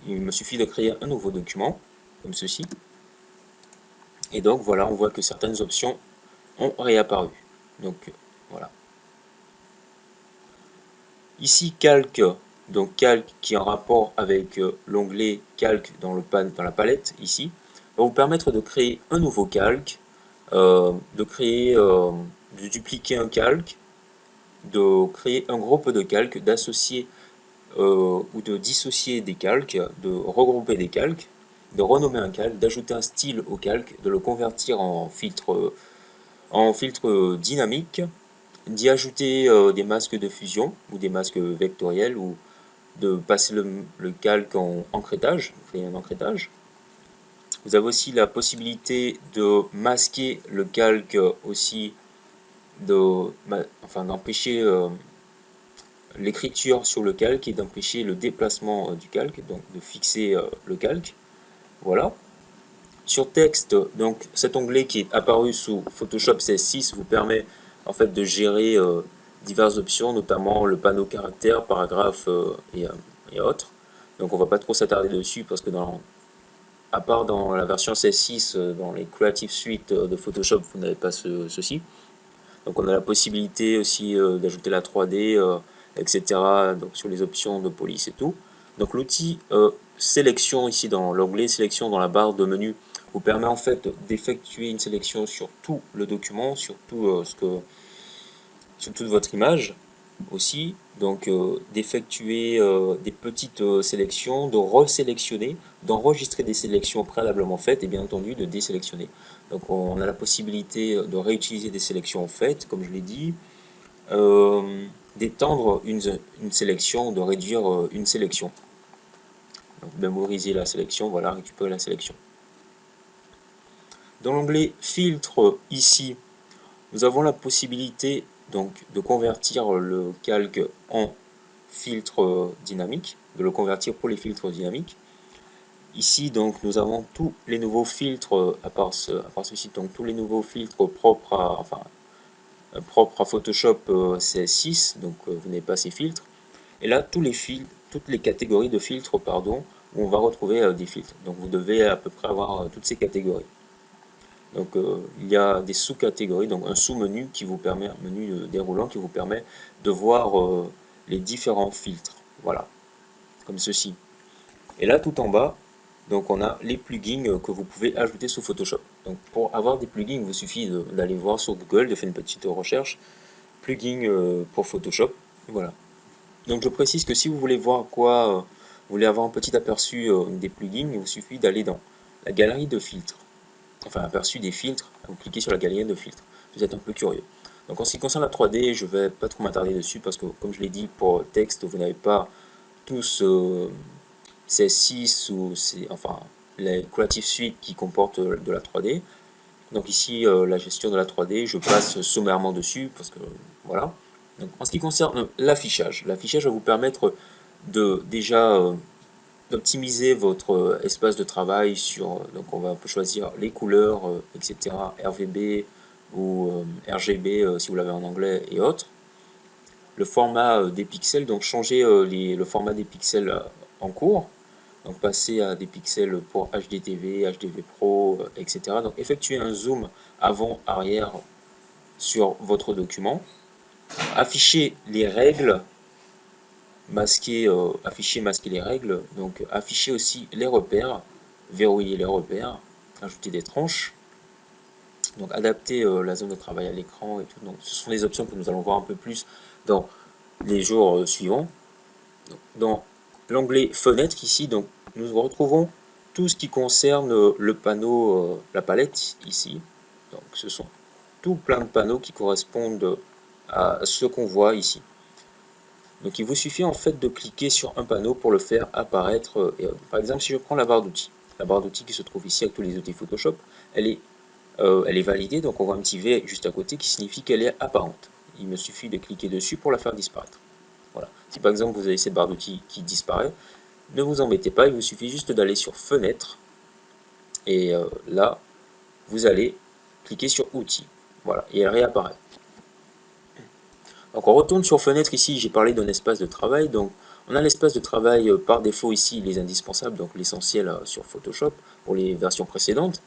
Il me suffit de créer un nouveau document, comme ceci. Et donc voilà, on voit que certaines options ont réapparu. Donc voilà. Ici calque, donc calque qui est en rapport avec l'onglet calque dans la palette ici, va vous permettre de créer un nouveau calque, de dupliquer un calque, de créer un groupe de calques, d'associer ou de dissocier des calques, de regrouper des calques, de renommer un calque, d'ajouter un style au calque, de le convertir en filtre dynamique, d'y ajouter des masques de fusion ou des masques vectoriels ou de passer le calque en encrêtage, créer un encrêtage. Vous avez aussi la possibilité de masquer le calque aussi, d'empêcher l'écriture sur le calque et d'empêcher le déplacement du calque, donc de fixer le calque. Voilà. Sur texte, donc cet onglet qui est apparu sous Photoshop CS6 vous permet en fait de gérer diverses options, notamment le panneau caractère, paragraphe et autres. Donc on va pas trop s'attarder dessus parce que à part dans la version CS6, dans les Creative Suite de Photoshop, vous n'avez pas ceci. Donc on a la possibilité aussi d'ajouter la 3D, etc. Donc sur les options de police et tout. Donc l'outil sélection ici dans l'onglet sélection dans la barre de menu vous permet en fait d'effectuer une sélection sur tout le document, sur tout sur toute votre image aussi. Donc d'effectuer des petites sélections, de resélectionner, d'enregistrer des sélections préalablement faites et bien entendu de désélectionner. Donc on a la possibilité de réutiliser des sélections faites, comme je l'ai dit, d'étendre une sélection, de réduire une sélection. Donc mémoriser la sélection, voilà, récupérer la sélection. Dans l'onglet filtre ici, nous avons la possibilité donc de convertir le calque en filtre dynamique, de le convertir pour les filtres dynamiques. Ici donc nous avons tous les nouveaux filtres à part ceci, donc tous les nouveaux filtres propres à Photoshop CS6, donc vous n'avez pas ces filtres. Et là toutes les catégories de filtres pardon, où on va retrouver des filtres. Donc vous devez à peu près avoir toutes ces catégories. Donc il y a des sous-catégories, donc un sous-menu qui vous permet, un menu déroulant qui vous permet de voir les différents filtres. Voilà, comme ceci. Et là tout en bas, donc on a les plugins que vous pouvez ajouter sous Photoshop. Donc pour avoir des plugins, il vous suffit d'aller voir sur Google, de faire une petite recherche, plugins pour Photoshop. Voilà. Donc je précise que si vous voulez voir vous voulez avoir un petit aperçu des plugins, il vous suffit d'aller dans la galerie de filtres. Enfin, aperçu des filtres, vous cliquez sur la galerie de filtres. Vous êtes un peu curieux. Donc en ce qui concerne la 3D, je ne vais pas trop m'attarder dessus parce que comme je l'ai dit, pour texte, vous n'avez pas tous CS6 ou les Creative Suite qui comportent de la 3D. Donc ici, la gestion de la 3D, je passe sommairement dessus parce que voilà. Donc, en ce qui concerne l'affichage va vous permettre de déjà d'optimiser votre espace de travail donc on va choisir les couleurs, etc. RVB ou RGB si vous l'avez en anglais et autres. Le format des pixels, donc changer le format des pixels en cours. Donc passer à des pixels pour HDTV, HDV Pro, etc. Donc effectuer un zoom avant-arrière sur votre document. Afficher les règles, afficher, masquer les règles, donc afficher aussi les repères, verrouiller les repères, ajouter des tranches, donc adapter la zone de travail à l'écran et tout. Donc ce sont des options que nous allons voir un peu plus dans les jours suivants. Donc, dans l'onglet fenêtre ici, donc nous retrouvons tout ce qui concerne le panneau, la palette ici. Donc ce sont tout plein de panneaux qui correspondent à ce qu'on voit ici. Donc il vous suffit en fait de cliquer sur un panneau pour le faire apparaître. Par exemple, si je prends la barre d'outils qui se trouve ici avec tous les outils Photoshop, elle est validée, donc on voit un petit V juste à côté qui signifie qu'elle est apparente. Il me suffit de cliquer dessus pour la faire disparaître. Voilà. Si par exemple vous avez cette barre d'outils qui disparaît, ne vous embêtez pas, il vous suffit juste d'aller sur Fenêtre, et là, vous allez cliquer sur Outils. Voilà, et elle réapparaît. Donc on retourne sur Fenêtre, ici j'ai parlé d'un espace de travail, donc on a l'espace de travail par défaut ici, les indispensables, donc l'essentiel sur Photoshop pour les versions précédentes.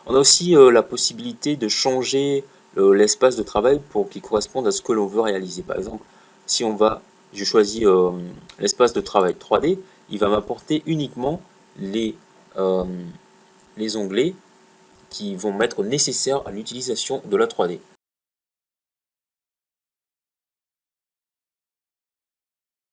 On a aussi la possibilité de changer l'espace de travail pour qu'il corresponde à ce que l'on veut réaliser. Par exemple, si je choisis l'espace de travail 3D, il va m'apporter uniquement les onglets qui vont m'être nécessaires à l'utilisation de la 3D.